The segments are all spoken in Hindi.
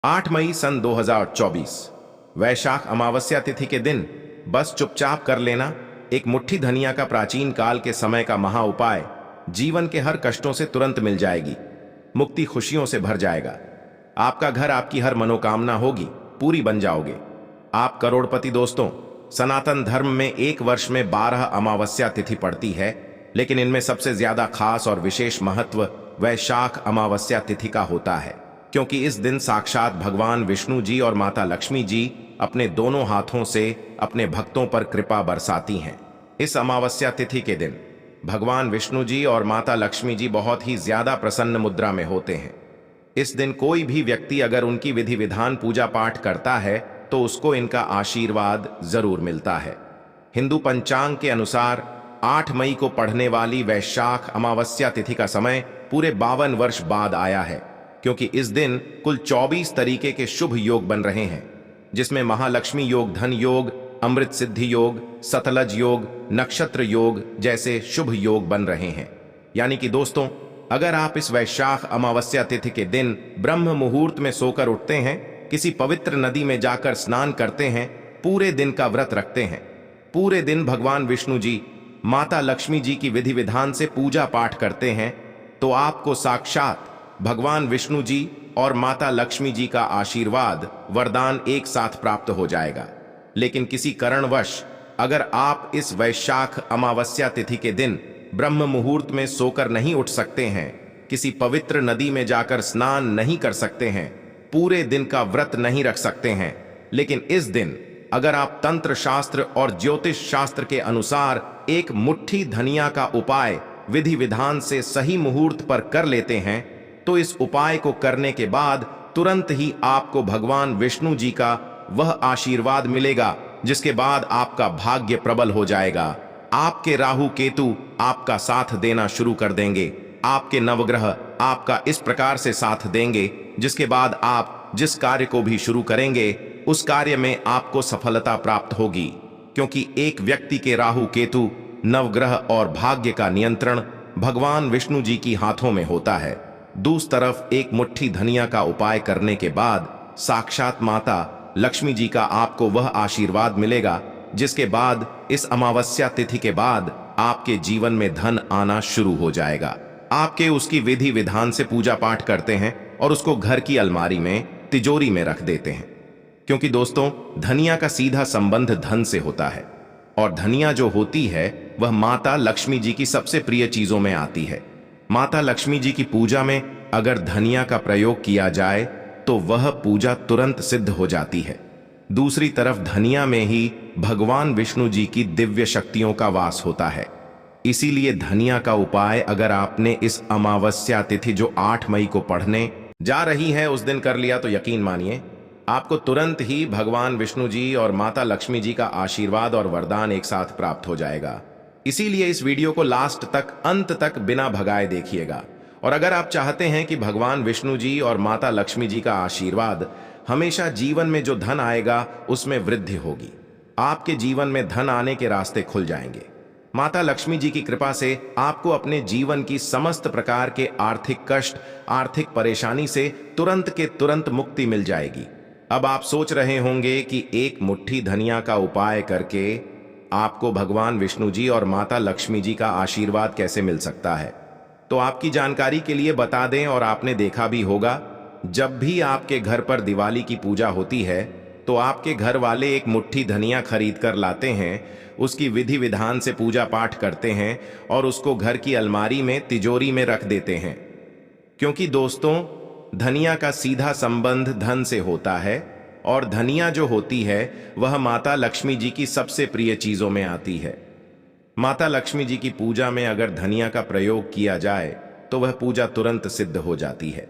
8 मई सन 2024 वैशाख अमावस्या तिथि के दिन बस चुपचाप कर लेना एक मुट्ठी धनिया का प्राचीन काल के समय का महा उपाय जीवन के हर कष्टों से तुरंत मिल जाएगी। मुक्ति खुशियों से भर जाएगा। आपका घर, आपकी हर मनोकामना होगी पूरी बन जाओगे। आप करोड़पति। दोस्तों, सनातन धर्म में एक वर्ष में 12 अमावस्या तिथि पड़ती है, लेकिन इनमें सबसे ज्यादा खास और विशेष महत्व वैशाख अमावस्या तिथि का होता है, क्योंकि इस दिन साक्षात भगवान विष्णु जी और माता लक्ष्मी जी अपने दोनों हाथों से अपने भक्तों पर कृपा बरसाती हैं। इस अमावस्या तिथि के दिन भगवान विष्णु जी और माता लक्ष्मी जी बहुत ही ज्यादा प्रसन्न मुद्रा में होते हैं। इस दिन कोई भी व्यक्ति अगर उनकी विधि विधान पूजा पाठ करता है तो उसको इनका आशीर्वाद जरूर मिलता है। हिंदू पंचांग के अनुसार 8 मई को पड़ने वाली वैशाख अमावस्या तिथि का समय पूरे 52 वर्ष बाद आया है, क्योंकि इस दिन कुल 24 तरीके के शुभ योग बन रहे हैं, जिसमें महालक्ष्मी योग, धन योग, अमृत सिद्धि योग, सतलज योग, नक्षत्र योग जैसे शुभ योग बन रहे हैं। यानी कि दोस्तों, अगर आप इस वैशाख अमावस्या तिथि के दिन ब्रह्म मुहूर्त में सोकर उठते हैं, किसी पवित्र नदी में जाकर स्नान करते हैं, पूरे दिन का व्रत रखते हैं, पूरे दिन भगवान विष्णु जी, माता लक्ष्मी जी की विधि विधान से पूजा पाठ करते हैं, तो आपको साक्षात भगवान विष्णु जी और माता लक्ष्मी जी का आशीर्वाद, वरदान एक साथ प्राप्त हो जाएगा। लेकिन किसी कारणवश अगर आप इस वैशाख अमावस्या तिथि के दिन ब्रह्म मुहूर्त में सोकर नहीं उठ सकते हैं, किसी पवित्र नदी में जाकर स्नान नहीं कर सकते हैं, पूरे दिन का व्रत नहीं रख सकते हैं, लेकिन इस दिन अगर आप तंत्र शास्त्र और ज्योतिष शास्त्र के अनुसार एक मुट्ठी धनिया का उपाय विधि विधान से सही मुहूर्त पर कर लेते हैं, तो इस उपाय को करने के बाद तुरंत ही आपको भगवान विष्णु जी का वह आशीर्वाद मिलेगा, जिसके बाद आपका भाग्य प्रबल हो जाएगा। आपके राहु केतु आपका साथ देना शुरू कर देंगे, आपके नवग्रह आपका इस प्रकार से साथ देंगे, जिसके बाद आप जिस कार्य को भी शुरू करेंगे उस कार्य में आपको सफलता प्राप्त होगी, क्योंकि एक व्यक्ति के राहु केतु, नवग्रह और भाग्य का नियंत्रण भगवान विष्णु जी की हाथों में होता है। दूसरी तरफ एक मुट्ठी धनिया का उपाय करने के बाद साक्षात माता लक्ष्मी जी का आपको वह आशीर्वाद मिलेगा, जिसके बाद इस अमावस्या तिथि के बाद आपके जीवन में धन आना शुरू हो जाएगा। आपके उसकी विधि विधान से पूजा पाठ करते हैं और उसको घर की अलमारी में, तिजोरी में रख देते हैं, क्योंकि दोस्तों, धनिया का सीधा संबंध धन से होता है, और धनिया जो होती है वह माता लक्ष्मी जी की सबसे प्रिय चीजों में आती है। माता लक्ष्मी जी की पूजा में अगर धनिया का प्रयोग किया जाए तो वह पूजा तुरंत सिद्ध हो जाती है। दूसरी तरफ धनिया में ही भगवान विष्णु जी की दिव्य शक्तियों का वास होता है। इसीलिए धनिया का उपाय अगर आपने इस अमावस्या तिथि जो 8 मई को पढ़ने जा रही है उस दिन कर लिया, तो यकीन मानिए आपको तुरंत ही भगवान विष्णु जी और माता लक्ष्मी जी का आशीर्वाद और वरदान एक साथ प्राप्त हो जाएगा। इसीलिए इस वीडियो को लास्ट तक, अंत तक बिना भगाए देखिएगा। और अगर आप चाहते हैं कि भगवान विष्णु जी और माता लक्ष्मी जी का आशीर्वाद हमेशा जीवन में जो धन आएगा उसमें वृद्धि होगी, आपके जीवन में धन आने के रास्ते खुल जाएंगे। माता लक्ष्मी जी की कृपा से आपको अपने जीवन की समस्त प्रकार के आर्थिक कष्ट, आर्थिक परेशानी से तुरंत के तुरंत मुक्ति मिल जाएगी। अब आप सोच रहे होंगे कि एक मुट्ठी धनिया का उपाय करके आपको भगवान विष्णु जी और माता लक्ष्मी जी का आशीर्वाद कैसे मिल सकता है। तो आपकी जानकारी के लिए बता दें, और आपने देखा भी होगा, जब भी आपके घर पर दिवाली की पूजा होती है तो आपके घर वाले एक मुट्ठी धनिया खरीद कर लाते हैं, उसकी विधि विधान से पूजा पाठ करते हैं और उसको घर की अलमारी में, तिजोरी में रख देते हैं, क्योंकि दोस्तों, धनिया का सीधा संबंध धन से होता है, और धनिया जो होती है वह माता लक्ष्मी जी की सबसे प्रिय चीजों में आती है। माता लक्ष्मी जी की पूजा में अगर धनिया का प्रयोग किया जाए तो वह पूजा तुरंत सिद्ध हो जाती है।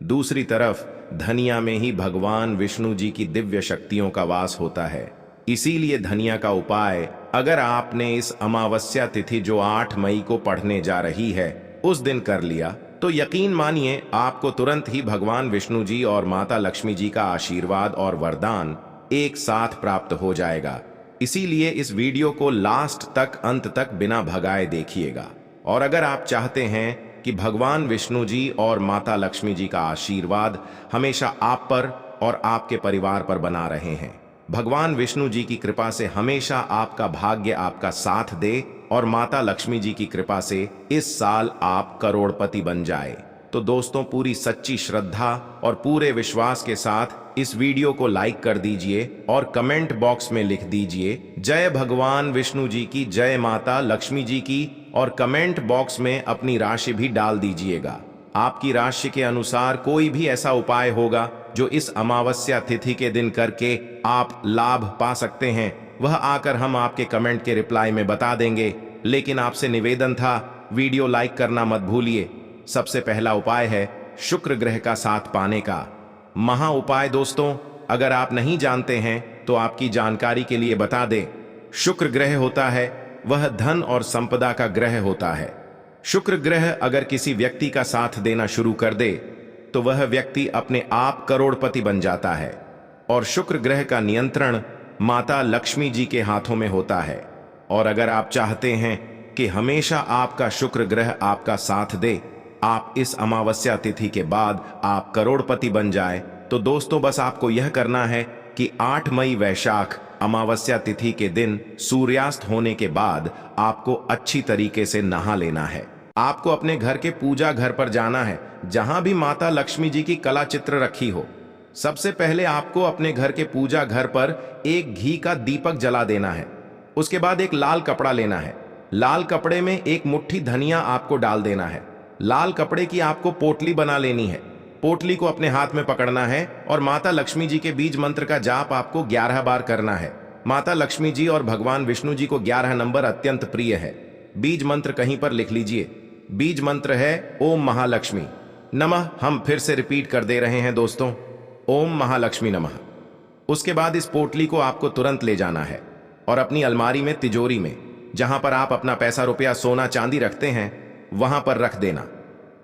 दूसरी तरफ धनिया में ही भगवान विष्णु जी की दिव्य शक्तियों का वास होता है। इसीलिए धनिया का उपाय अगर आपने इस अमावस्या तिथि जो 8 मई को पढ़ने जा रही है उस दिन कर लिया, तो यकीन मानिए आपको तुरंत ही भगवान विष्णु जी और माता लक्ष्मी जी का आशीर्वाद और वरदान एक साथ प्राप्त हो जाएगा। इसीलिए इस वीडियो को लास्ट तक, अंत तक बिना भगाए देखिएगा। और अगर आप चाहते हैं कि भगवान विष्णु जी और माता लक्ष्मी जी का आशीर्वाद हमेशा आप पर और आपके परिवार पर बना रहे हैं। भगवान विष्णु जी की कृपा से हमेशा आपका भाग्य आपका साथ दे और माता लक्ष्मी जी की कृपा से इस साल आप करोड़पति बन जाए। तो दोस्तों, पूरी सच्ची श्रद्धा और पूरे विश्वास के साथ इस वीडियो को लाइक कर दीजिए और कमेंट बॉक्स में लिख दीजिए जय भगवान विष्णु जी की, जय माता लक्ष्मी जी की, और कमेंट बॉक्स में अपनी राशि भी डाल दीजिएगा। आपकी राशि के अनुसार कोई भी ऐसा उपाय होगा जो इस अमावस्या तिथि के दिन करके आप लाभ पा सकते हैं, वह आकर हम आपके कमेंट के रिप्लाई में बता देंगे। लेकिन आपसे निवेदन था, वीडियो लाइक करना मत भूलिए। सबसे पहला उपाय है शुक्र ग्रह का साथ पाने का महा उपाय। दोस्तों, अगर आप नहीं जानते हैं तो आपकी जानकारी के लिए बता दें, शुक्र ग्रह होता है वह धन और संपदा का ग्रह होता है। शुक्र ग्रह अगर किसी व्यक्ति का साथ देना शुरू कर दे तो वह व्यक्ति अपने आप करोड़पति बन जाता है। और शुक्र ग्रह का नियंत्रण माता लक्ष्मी जी के हाथों में होता है। और अगर आप चाहते हैं कि हमेशा आपका शुक्र ग्रह आपका साथ दे, आप इस अमावस्या तिथि के बाद आप करोड़पति बन जाए, तो दोस्तों बस आपको यह करना है कि 8 मई वैशाख अमावस्या तिथि के दिन सूर्यास्त होने के बाद आपको अच्छी तरीके से नहा लेना है। आपको अपने घर के पूजा घर पर जाना है जहां भी माता लक्ष्मी जी की कला चित्र रखी हो। सबसे पहले आपको अपने घर के पूजा घर पर एक घी का दीपक जला देना है। उसके बाद एक लाल कपड़ा लेना है। लाल कपड़े में एक मुट्ठी धनिया आपको डाल देना है। लाल कपड़े की आपको पोटली बना लेनी है। पोटली को अपने हाथ में पकड़ना है और माता लक्ष्मी जी के बीज मंत्र का जाप आपको 11 बार करना है। माता लक्ष्मी जी और भगवान विष्णु जी को 11 नंबर अत्यंत प्रिय है। बीज मंत्र कहीं पर लिख लीजिए। बीज मंत्र है ओम महालक्ष्मी नमः। हम फिर से रिपीट कर दे रहे हैं दोस्तों, ओम महालक्ष्मी नमः। उसके बाद इस पोटली को आपको तुरंत ले जाना है और अपनी अलमारी में, तिजोरी में, जहां पर आप अपना पैसा रुपया सोना चांदी रखते हैं, वहां पर रख देना।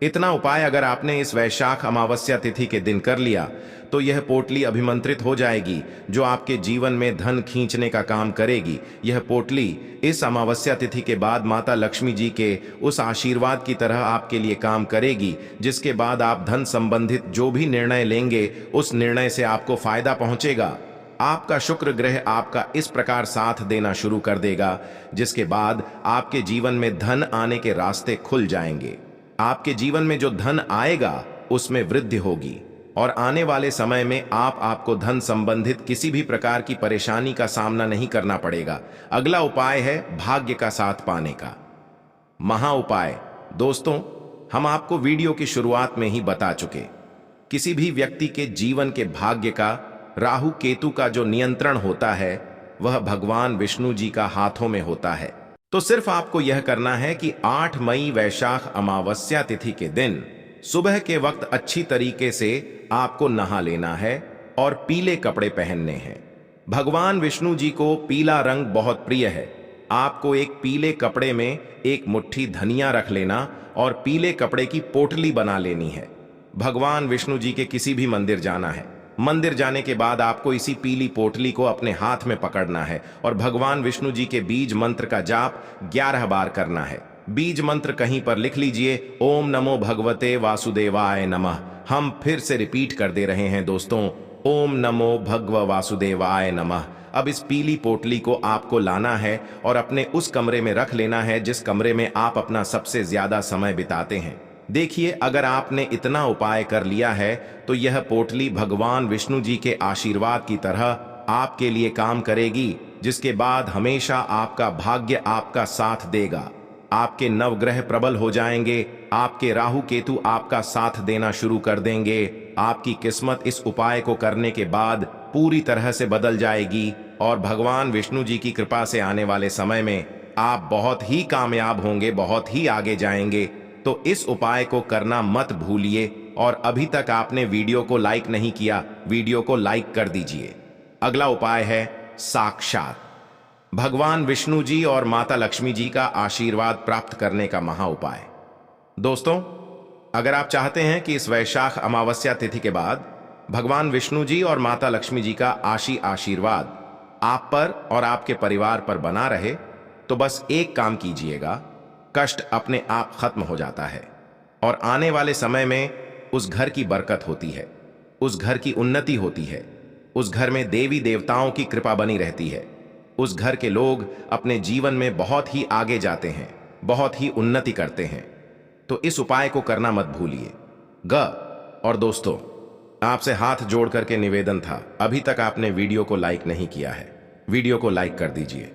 इतना उपाय अगर आपने इस वैशाख अमावस्या तिथि के दिन कर लिया तो यह पोटली अभिमंत्रित हो जाएगी, जो आपके जीवन में धन खींचने का काम करेगी। यह पोटली इस अमावस्या तिथि के बाद माता लक्ष्मी जी के उस आशीर्वाद की तरह आपके लिए काम करेगी, जिसके बाद आप धन संबंधित जो भी निर्णय लेंगे उस निर्णय से आपको फायदा पहुंचेगा। आपका शुक्र ग्रह आपका इस प्रकार साथ देना शुरू कर देगा, जिसके बाद आपके जीवन में धन आने के रास्ते खुल जाएंगे। आपके जीवन में जो धन आएगा उसमें वृद्धि होगी और आने वाले समय में आपको धन संबंधित किसी भी प्रकार की परेशानी का सामना नहीं करना पड़ेगा। अगला उपाय है भाग्य का साथ पाने का महा उपाय। दोस्तों, हम आपको वीडियो की शुरुआत में ही बता चुके, किसी भी व्यक्ति के जीवन के भाग्य का राहु केतु का जो नियंत्रण होता है वह भगवान विष्णु जी का हाथों में होता है। तो सिर्फ आपको यह करना है कि 8 मई वैशाख अमावस्या तिथि के दिन सुबह के वक्त अच्छी तरीके से आपको नहा लेना है और पीले कपड़े पहनने हैं। भगवान विष्णु जी को पीला रंग बहुत प्रिय है। आपको एक पीले कपड़े में एक मुट्ठी धनिया रख लेना और पीले कपड़े की पोटली बना लेनी है। भगवान विष्णु जी के किसी भी मंदिर जाना है। मंदिर जाने के बाद आपको इसी पीली पोटली को अपने हाथ में पकड़ना है और भगवान विष्णु जी के बीज मंत्र का जाप 11 बार करना है। बीज मंत्र कहीं पर लिख लीजिए, ओम नमो भगवते वासुदेवाय नमः। हम फिर से रिपीट कर दे रहे हैं दोस्तों, ओम नमो भगव वासुदेवाय नमः। अब इस पीली पोटली को आपको लाना है और अपने उस कमरे में रख लेना है जिस कमरे में आप अपना सबसे ज्यादा समय बिताते हैं। देखिए, अगर आपने इतना उपाय कर लिया है तो यह पोटली भगवान विष्णु जी के आशीर्वाद की तरह आपके लिए काम करेगी, जिसके बाद हमेशा आपका भाग्य आपका साथ देगा। आपके नवग्रह प्रबल हो जाएंगे। आपके राहु केतु आपका साथ देना शुरू कर देंगे। आपकी किस्मत इस उपाय को करने के बाद पूरी तरह से बदल जाएगी और भगवान विष्णु जी की कृपा से आने वाले समय में आप बहुत ही कामयाब होंगे, बहुत ही आगे जाएंगे। तो इस उपाय को करना मत भूलिए और अभी तक आपने वीडियो को लाइक नहीं किया, वीडियो को लाइक कर दीजिए। अगला उपाय है साक्षात भगवान विष्णु जी और माता लक्ष्मी जी का आशीर्वाद प्राप्त करने का महा उपाय। दोस्तों, अगर आप चाहते हैं कि इस वैशाख अमावस्या तिथि के बाद भगवान विष्णु जी और माता लक्ष्मी जी का आशीर्वाद आप पर और आपके परिवार पर बना रहे, तो बस एक काम कीजिएगा, कष्ट अपने आप खत्म हो जाता है और आने वाले समय में उस घर की बरकत होती है। उस घर की उन्नति होती है, उस घर में देवी देवताओं की कृपा बनी रहती है, उस घर के लोग अपने जीवन में बहुत ही आगे जाते हैं, बहुत ही उन्नति करते हैं। तो इस उपाय को करना मत भूलिए। और दोस्तों, आपसे हाथ जोड़ करके निवेदन था, अभी तक आपने वीडियो को लाइक नहीं किया है, वीडियो को लाइक कर दीजिए।